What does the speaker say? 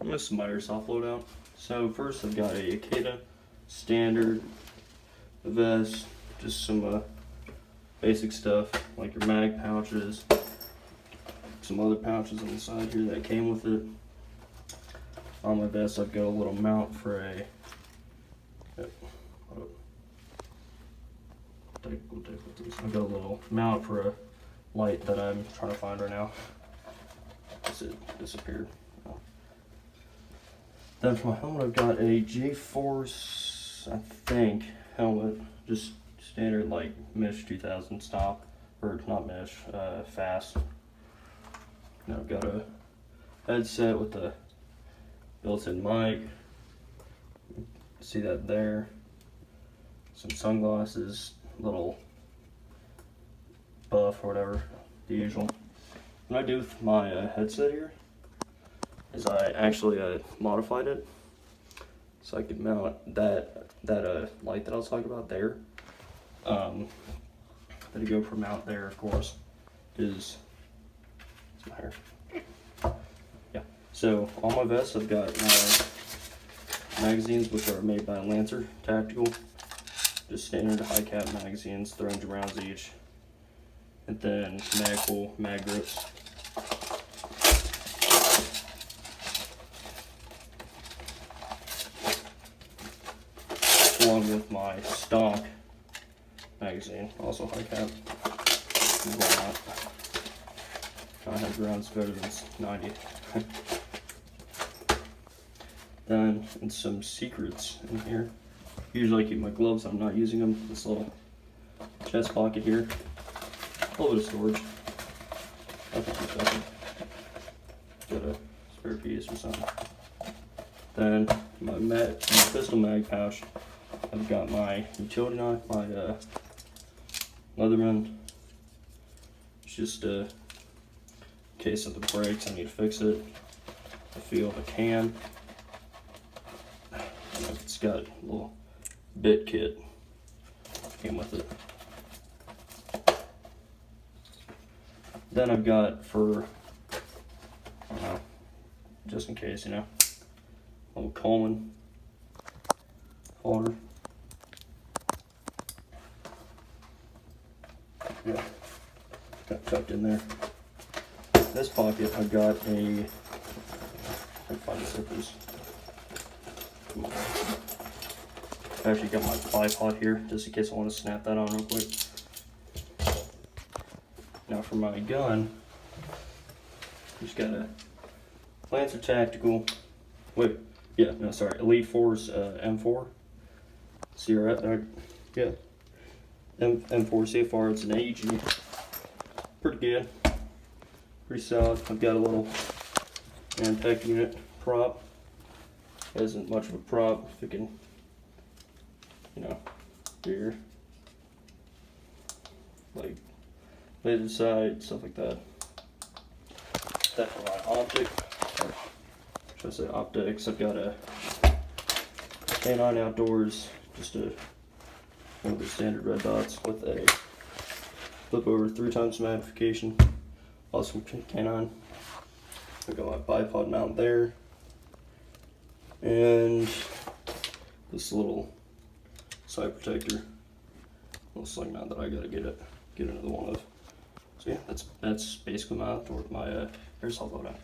This is my Airsoft loadout. So first I've got a Akeda standard vest, just some basic stuff like your mag pouches, some other pouches on the side here that came with it. On my vest I've got a little mount for a I've got a little mount for a light that I'm trying to find right now. It disappeared. Then for my helmet I've got a J-Force, I think, helmet, just standard like mesh 2000 stock, or not mesh, fast. Now I've got a headset with a built-in mic, see that there, some sunglasses, little buff or whatever, the usual. What I do with my headset here is I actually modified it so I could mount that light that I was talking about there. The GoPro mount there, of course, is my hair. Yeah. So on my vest, I've got my magazines, which are made by Lancer Tactical, just standard high cap magazines, 300 rounds each, and then Magpul mag grips. Along with my stock magazine, also high cap. 100 rounds better than 90. Then, and some secrets in here. Usually I keep my gloves, I'm not using them. This little chest pocket here. A little bit of storage. Nothing too special. Got a spare piece or something. Then my pistol mag pouch. I've got my utility knife, my Leatherman. It's just in case something breaks, I need to fix it. I feel a can. It's got a little bit kit came with it. Then I've got for, I don't know, just in case, you know, a little Coleman holder. Yeah, got tucked in there. This pocket, I've got a, I can find the zippers. I've actually got my bipod here, just in case I want to snap that on real quick. Now for my gun, just got a Lancer Tactical, Elite Force M4 CRF, yeah. M4 CFR, it's an AEG, pretty good, pretty solid. I've got a little Antec unit prop. It isn't much of a prop, if you can, you know, here, like laser sight, stuff like that. That for my should I say optics, I've got a K9 Outdoors, just one of the standard red dots with a flip over 3x magnification, also from K9. I've got my bipod mount there, and this little side protector, little sling mount that I gotta get into the one of. So yeah, that's basically my Airsoft loadout.